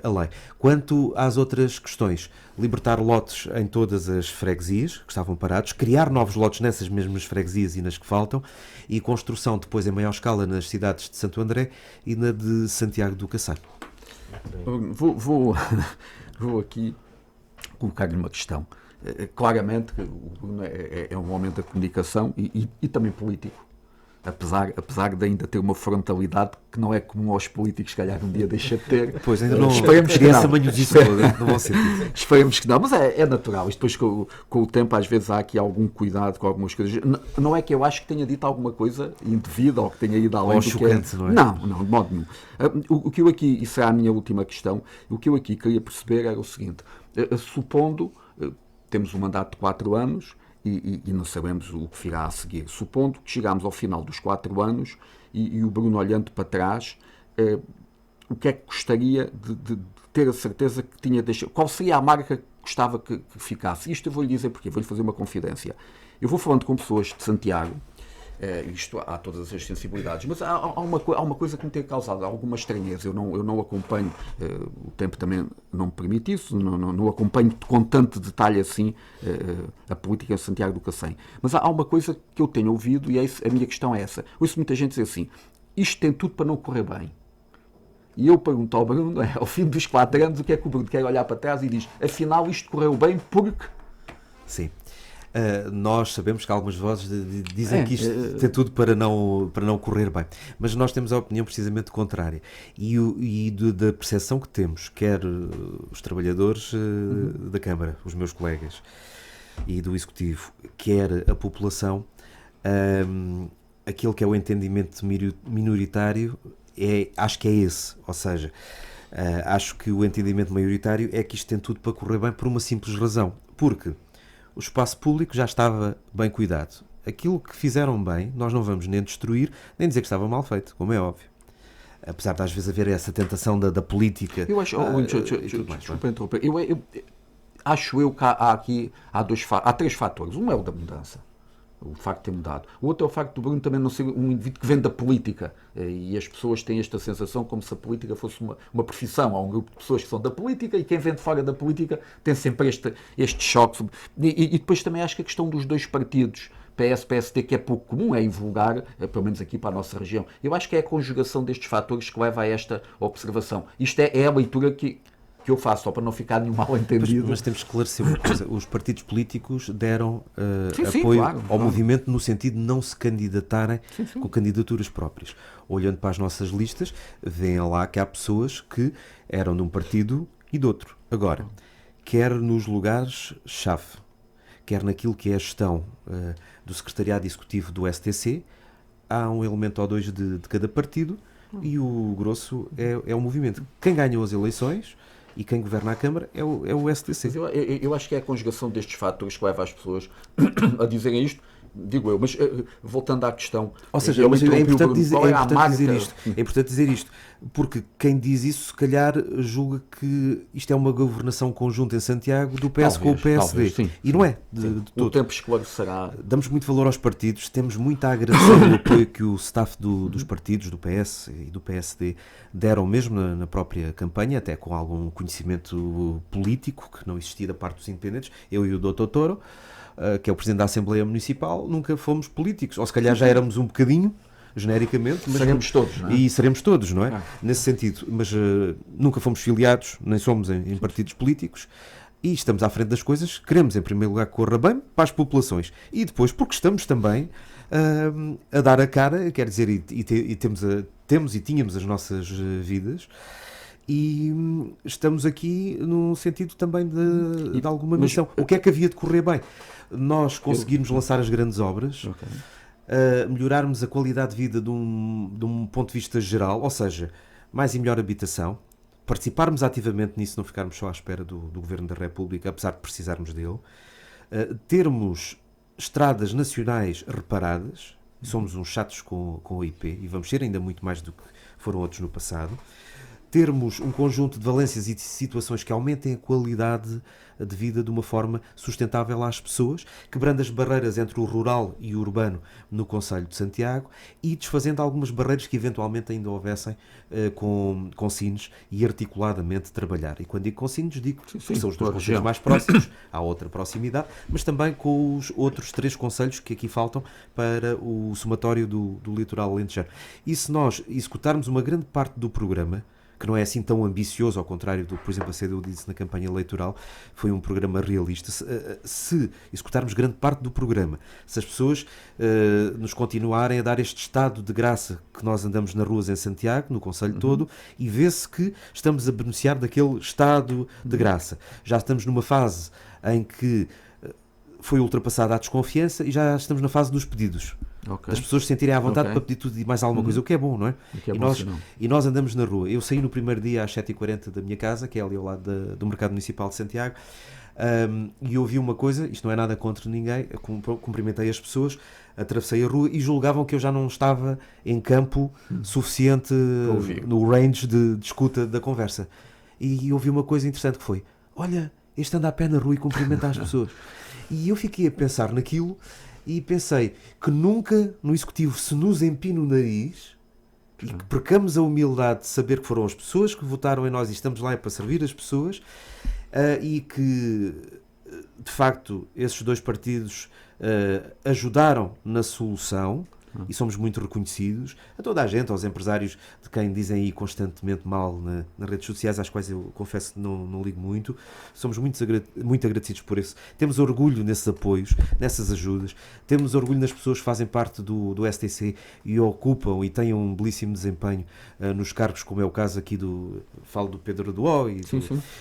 a lei. Quanto às outras questões, libertar lotes em todas as freguesias que estavam parados, criar novos lotes nessas mesmas freguesias e nas que faltam, e construção depois em maior escala nas cidades de Santo André e na de Santiago do Cacém. Vou aqui colocar-lhe uma questão. Claramente que o Bruno é um homem da comunicação e também político. Apesar de ainda ter uma frontalidade que não é comum aos políticos, se calhar um dia deixa de ter. Pois, ainda não esperemos que essa manhosice toda, não vão sentir. Esperemos que não, mas é natural. Isto depois com o tempo às vezes há aqui algum cuidado com algumas coisas. Não é que eu acho que tenha dito alguma coisa indevida ou que tenha ido além ou do chocante, que é. Não é? Não, de modo nenhum. O que eu aqui, isso é a minha última questão, o que eu aqui queria perceber era o seguinte, supondo, temos um mandato de 4 anos, e não sabemos o que virá a seguir. Supondo que chegamos ao final dos 4 anos e o Bruno, olhando para trás, o que é que gostaria de ter a certeza que tinha deixado? Qual seria a marca que gostava que ficasse? Isto eu vou-lhe dizer porque vou-lhe fazer uma confidência. Eu vou falando com pessoas de Santiago, isto há todas as sensibilidades, mas há uma coisa que me tem causado alguma estranheza. Eu não acompanho, o tempo também não me permite isso, não acompanho com tanto detalhe assim a política de Santiago do Cacém. Mas há uma coisa que eu tenho ouvido e a minha questão é essa. Ouço muita gente dizer assim, isto tem tudo para não correr bem. E eu pergunto ao Bruno, ao fim dos 4 anos, o que é que o Bruno quer olhar para trás e diz, afinal isto correu bem porque... Sim. Nós sabemos que algumas vozes dizem que isto tem tudo para não correr bem, mas nós temos a opinião precisamente contrária e da percepção que temos, quer os trabalhadores da Câmara, os meus colegas e do Executivo, quer a população, aquilo que é o entendimento minoritário acho que é esse, ou seja, acho que o entendimento maioritário é que isto tem tudo para correr bem por uma simples razão, porque o espaço público já estava bem cuidado. Aquilo que fizeram bem, nós não vamos nem destruir, nem dizer que estava mal feito, como é óbvio. Apesar de às vezes haver essa tentação da política. Eu acho, desculpa interromper, acho eu que há 3 fatores. Um é o da mudança. o facto de ter mudado. O outro é o facto do Bruno também não ser um indivíduo que vem da política, e as pessoas têm esta sensação como se a política fosse uma profissão. Há um grupo de pessoas que são da política e quem vem de fora da política tem sempre este choque. E depois também acho que a questão dos dois partidos, PS, PSD, que é pouco comum, é invulgar, pelo menos aqui para a nossa região. Eu acho que é a conjugação destes fatores que leva a esta observação. Isto é a leitura que eu faço, só para não ficar nenhum mal-entendido. Mas temos que esclarecer uma coisa. Os partidos políticos deram apoio ao movimento no sentido de não se candidatarem com candidaturas próprias. Olhando para as nossas listas, veem lá que há pessoas que eram de um partido e de outro. Agora, quer nos lugares-chave, quer naquilo que é a gestão do secretariado executivo do STC, há um elemento ou dois de cada partido e o grosso é o movimento. Quem ganhou as eleições e quem governa a Câmara é o STC. Mas eu acho que é a conjugação destes fatores que leva as pessoas a dizerem isto, digo eu, mas voltando à questão... Ou seja, mas é importante dizer isto, porque quem diz isso, se calhar, julga que isto é uma governação conjunta em Santiago do PS com o PSD. Talvez, e não é, de todo. O tempo esclarecerá. Damos muito valor aos partidos, temos muito a agradecer o apoio que o staff dos partidos, do PS e do PSD, deram mesmo na própria campanha, até com algum conhecimento político, que não existia da parte dos independentes. Eu e o Dr. Toro, que é o Presidente da Assembleia Municipal, nunca fomos políticos, ou se calhar já éramos um bocadinho, genericamente. Mas seremos todos, não é? E seremos todos, não é? Nesse sentido, mas nunca fomos filiados, nem somos em partidos políticos, e estamos à frente das coisas, queremos em primeiro lugar que corra bem para as populações, e depois porque estamos também a dar a cara, quer dizer, e temos e tínhamos as nossas vidas, e estamos aqui num sentido também de alguma missão. O que é que havia de correr bem? Nós conseguirmos lançar as grandes obras, melhorarmos a qualidade de vida de um ponto de vista geral, ou seja, mais e melhor habitação, participarmos ativamente nisso, não ficarmos só à espera do Governo da República, apesar de precisarmos dele, termos estradas nacionais reparadas, somos uns chatos com o IP, e vamos ser ainda muito mais do que foram outros no passado, termos um conjunto de valências e de situações que aumentem a qualidade de vida de uma forma sustentável às pessoas, quebrando as barreiras entre o rural e o urbano no Concelho de Santiago e desfazendo algumas barreiras que eventualmente ainda houvessem com Sines e articuladamente trabalhar. E quando digo com Sines, digo que são os dois concelhos mais próximos, há outra proximidade, mas também com os outros 3 concelhos que aqui faltam para o somatório do litoral alentejano. E se nós executarmos uma grande parte do programa, que não é assim tão ambicioso, ao contrário do que, por exemplo, a CDU disse na campanha eleitoral, foi um programa realista. Se executarmos grande parte do programa, se as pessoas nos continuarem a dar este estado de graça que nós andamos nas ruas em Santiago, no concelho todo, e vê-se que estamos a beneficiar daquele estado de graça. Já estamos numa fase em que foi ultrapassada a desconfiança e já estamos na fase dos pedidos. Okay. As pessoas se sentirem à vontade para pedir tudo e mais alguma coisa, o que é bom, não é? E nós andamos na rua. Eu saí no primeiro dia às 7h40 da minha casa, que é ali ao lado do Mercado Municipal de Santiago, e ouvi uma coisa, isto não é nada contra ninguém, cumprimentei as pessoas, atravessei a rua e julgavam que eu já não estava em campo suficiente no range de escuta da conversa. E ouvi uma coisa interessante que foi, olha, este anda a pé na rua e cumprimenta as pessoas. E eu fiquei a pensar naquilo e pensei que nunca no Executivo se nos empina o nariz e que percamos a humildade de saber que foram as pessoas que votaram em nós e estamos lá para servir as pessoas, e que de facto esses 2 partidos ajudaram na solução e somos muito reconhecidos a toda a gente, aos empresários de quem dizem aí constantemente mal nas redes sociais, às quais eu confesso que não ligo muito. Somos muito agradecidos por isso. Temos orgulho nesses apoios, nessas ajudas, temos orgulho nas pessoas que fazem parte do STC e ocupam e têm um belíssimo desempenho nos cargos, como é o caso aqui falo do Pedro Duó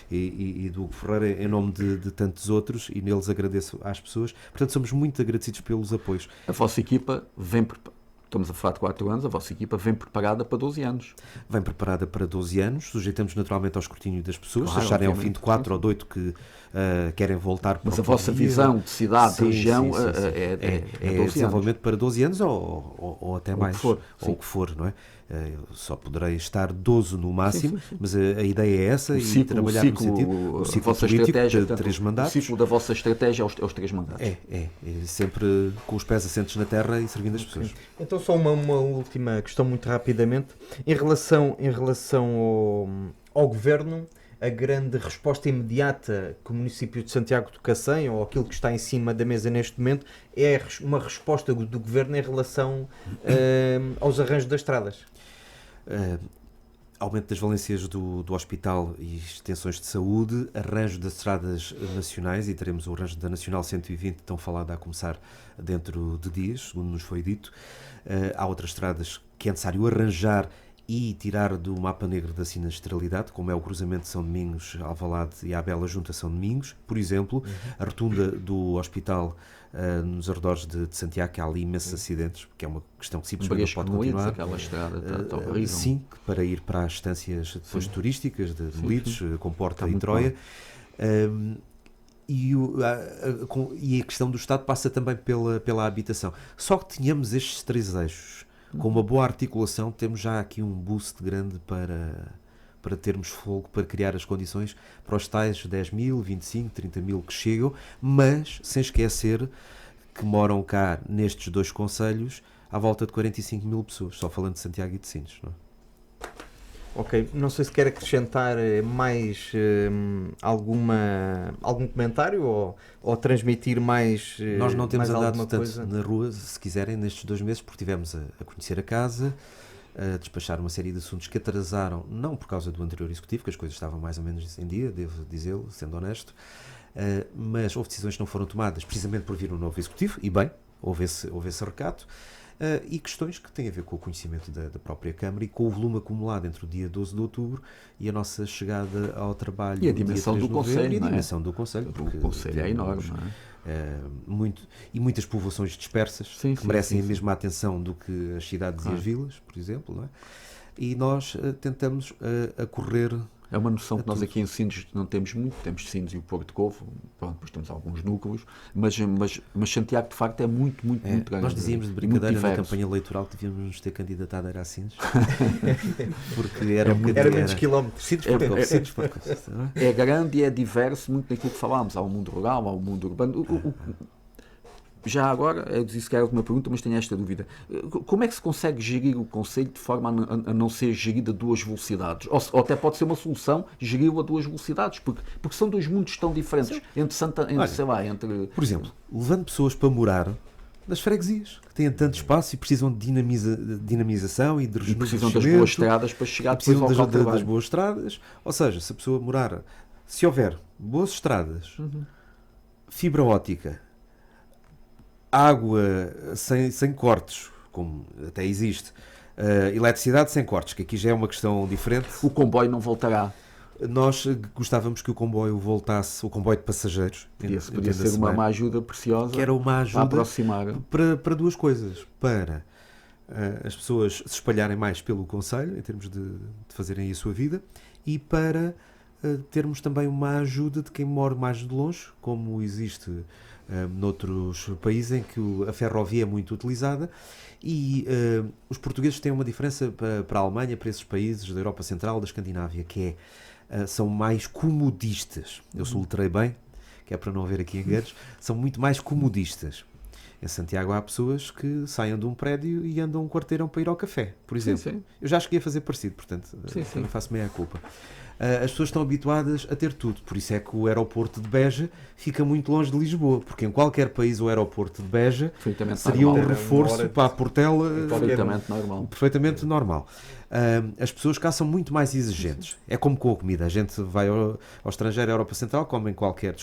e do Hugo Ferreira em nome de tantos outros, e neles agradeço às pessoas. Portanto, somos muito agradecidos pelos apoios. A vossa equipa estamos a falar de 4 anos, a vossa equipa vem preparada para 12 anos. Vem preparada para 12 anos, sujeitamos naturalmente ao escrutínio das pessoas, se acharem ao fim de 4 ou de 8 que querem voltar para Mas a vossa visão de cidade, de região, é 12 desenvolvimento anos. Para 12 anos ou até mais, ou o que for, não é? Eu só poderei estar 12 no máximo, mas a ideia é essa, e trabalhar no sentido, o ciclo político de 3 mandatos. O ciclo da vossa estratégia é os 3 mandatos. É sempre com os pés assentes na terra e servindo as pessoas. Então só uma última questão muito rapidamente. Em relação ao Governo, a grande resposta imediata que o município de Santiago do Cacém, ou aquilo que está em cima da mesa neste momento, é uma resposta do Governo em relação aos arranjos das estradas. Aumento das valências do hospital e extensões de saúde, arranjo das estradas nacionais, e teremos o arranjo da Nacional 120, tão falada, a começar dentro de dias, segundo nos foi dito. Há outras estradas que é necessário arranjar e tirar do mapa negro da sinistralidade, como é o cruzamento de São Domingos, Alvalade e a Bela Junta São Domingos, por exemplo, a rotunda do hospital nos arredores de Santiago, que há ali imensos acidentes, que é uma questão que simplesmente não pode continuar. Aquela estrada está horrível. Sim, para ir para as estâncias depois turísticas de Melides, Comporta e muito Troia. E a questão do Estado passa também pela habitação. Só que tínhamos estes 3 eixos. Com uma boa articulação, temos já aqui um boost grande para termos fogo, para criar as condições para os tais 10 mil, 25, 30 mil que chegam, mas sem esquecer que moram cá nestes 2 concelhos à volta de 45 mil pessoas, só falando de Santiago e de Sines, não é? Ok, não sei se quer acrescentar mais algum comentário ou transmitir mais Nós não temos mais andado alguma tanto coisa na rua, se quiserem, nestes 2 meses, porque tivemos a conhecer a casa, a despachar uma série de assuntos que atrasaram, não por causa do anterior executivo, que as coisas estavam mais ou menos em dia, devo dizê-lo, sendo honesto, mas houve decisões que não foram tomadas precisamente por vir um novo executivo, e bem, houve esse recato. E questões que têm a ver com o conhecimento da própria Câmara e com o volume acumulado entre o dia 12 de outubro e a nossa chegada ao trabalho. E a dimensão do Conselho. E a dimensão do Conselho. O Conselho é enorme, não é? Muitas povoações dispersas que merecem a mesma atenção do que as cidades e as vilas, por exemplo. Não é? E nós tentamos correr. É uma noção que nós aqui em Sines não temos muito, temos Sines e o Porto de Covo, pronto, depois temos alguns núcleos, mas Santiago de facto é muito grande. Nós dizíamos de brincadeira na campanha eleitoral que devíamos nos ter candidatado a Sines, porque era menos quilómetros. É grande e é diverso muito daquilo que falámos, há o mundo rural, há o mundo urbano. Já agora, eu disse que era uma pergunta, mas tenho esta dúvida. Como é que se consegue gerir o Conselho de forma a não ser gerida a 2 velocidades? Ou até pode ser uma solução geri-lo a 2 velocidades, porque são 2 mundos tão diferentes. Por exemplo, levando pessoas para morar nas freguesias, que têm tanto espaço e precisam de dinamização e de rejuvenescimento. Precisam das boas estradas para chegar depois ao local de trabalho. Das boas estradas, ou seja, se a pessoa morar, se houver boas estradas, fibra óptica, água sem cortes, como até existe, eletricidade sem cortes, que aqui já é uma questão diferente. O comboio não voltará. Nós gostávamos que o comboio voltasse, o comboio de passageiros. Podia ser uma ajuda preciosa, que era uma ajuda para aproximar. Para 2 coisas. Para as pessoas se espalharem mais pelo Conselho, em termos de fazerem a sua vida, e para termos também uma ajuda de quem mora mais de longe, como existe noutros países em que a ferrovia é muito utilizada, e os portugueses têm uma diferença para a Alemanha, para esses países da Europa Central, da Escandinávia, que são mais comodistas. Eu soletrei bem, que é para não haver aqui enganos, são muito mais comodistas. Em Santiago há pessoas que saem de um prédio e andam um quarteirão para ir ao café, por exemplo. Sim. Eu já cheguei a fazer parecido, portanto, também faço meia culpa. As pessoas estão habituadas a ter tudo, por isso é que o aeroporto de Beja fica muito longe de Lisboa, porque em qualquer país o aeroporto de Beja seria um reforço para a Portela perfeitamente normal. As pessoas cá são muito mais exigentes. É como com a comida. A gente vai ao estrangeiro, à Europa Central, comem qualquer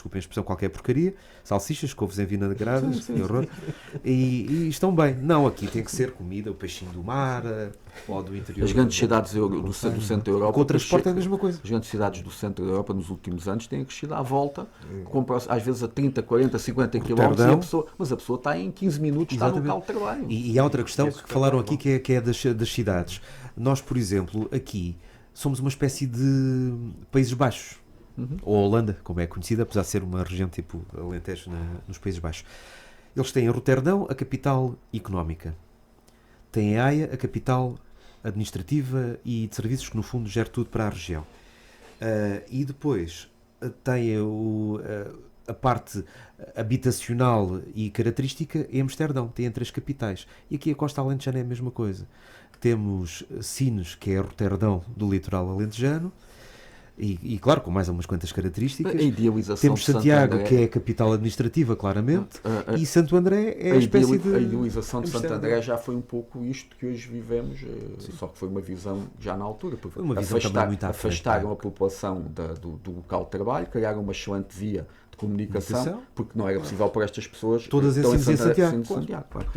porcaria, salsichas, couves envinagradas, e estão bem. Não, aqui tem que ser comida, o peixinho do mar, ou do interior. As grandes cidades do centro da Europa... Com o transporte é a mesma coisa. As grandes cidades do centro da Europa nos últimos anos têm crescido à volta, às vezes a 30, 40, 50 km, mas a pessoa está em 15 minutos, está no local de trabalho. E há outra questão que falaram aqui, que é das cidades. Nós, por exemplo, aqui somos uma espécie de Países Baixos, ou Holanda, como é conhecida, apesar de ser uma região tipo Alentejo nos Países Baixos. Eles têm a Roterdão, a capital económica. Têm a Haia, a capital administrativa e de serviços que, no fundo, gera tudo para a região. E depois tem a parte habitacional e característica em Amsterdão, tem entre as capitais. E aqui a Costa Alentejana é a mesma coisa. Temos Sines, que é Roterdão do litoral alentejano, e claro, com mais umas quantas características. A idealização Temos Santiago, André, que é a capital administrativa, claramente, e Santo André é a espécie de... A idealização de Santo Amsterdão. André já foi um pouco isto que hoje vivemos, só que foi uma visão já na altura, porque Uma visão também muito à frente, afastaram a população do local de trabalho, criaram uma excelente via de comunicação, porque não era possível para estas pessoas Todas estão em Santiago. Claro.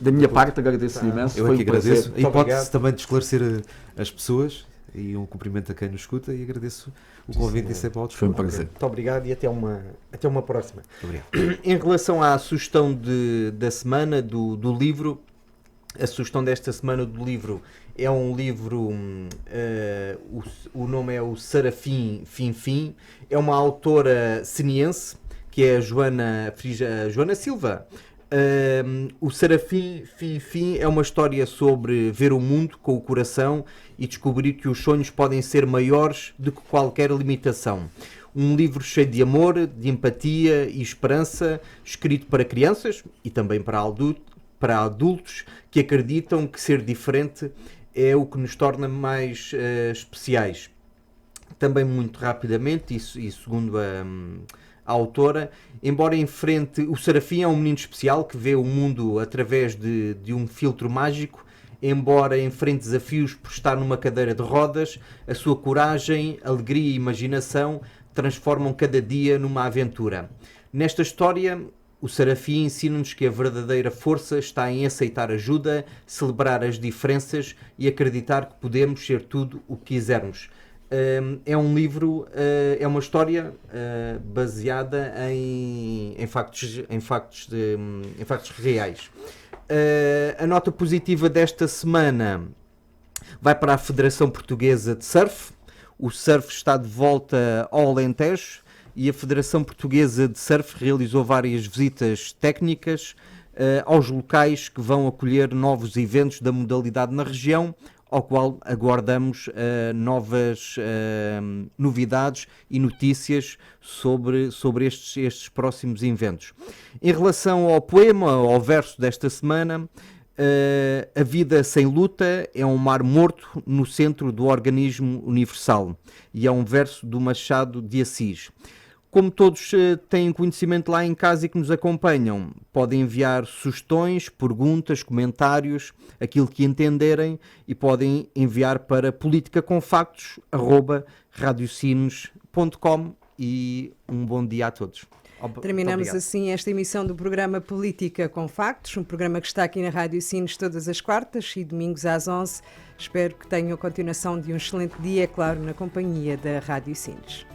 Da minha parte agradeço imenso. Eu Foi aqui um prazer. agradeço a hipótese também de esclarecer as pessoas, e um cumprimento a quem nos escuta, e agradeço o convite e sempre ao Foi um dispor. prazer. Muito obrigado e até uma próxima. Muito obrigado. Em relação à sugestão da semana do livro, a sugestão desta semana do livro é um livro, o nome é o Serafim Fim, é uma autora seniense, que é a Joana Silva. O Serafim Fim é uma história sobre ver o mundo com o coração e descobrir que os sonhos podem ser maiores do que qualquer limitação. Um livro cheio de amor, de empatia e esperança, escrito para crianças e também para adultos que acreditam que ser diferente é o que nos torna mais especiais. Também muito rapidamente, e segundo a autora, embora enfrente... O Serafim é um menino especial que vê o mundo através de um filtro mágico. Embora enfrente desafios por estar numa cadeira de rodas, a sua coragem, alegria e imaginação transformam cada dia numa aventura. Nesta história, o Serafim ensina-nos que a verdadeira força está em aceitar ajuda, celebrar as diferenças e acreditar que podemos ser tudo o que quisermos. É um livro, é uma história baseada em factos reais. A nota positiva desta semana vai para a Federação Portuguesa de Surf. O surf está de volta ao Alentejo e a Federação Portuguesa de Surf realizou várias visitas técnicas aos locais que vão acolher novos eventos da modalidade na região, ao qual aguardamos novas novidades e notícias sobre estes próximos eventos. Em relação ao poema, ao verso desta semana, a vida sem luta é um mar morto no centro do organismo universal, e é um verso do Machado de Assis. Como todos têm conhecimento lá em casa e que nos acompanham, podem enviar sugestões, perguntas, comentários, aquilo que entenderem, e podem enviar para politicaconfactos@radiosinos.com, e um bom dia a todos. Terminamos assim esta emissão do programa Política com Factos, um programa que está aqui na Rádio Sines todas as quartas e domingos às 11. Espero que tenham a continuação de um excelente dia, claro, na companhia da Rádio Sines.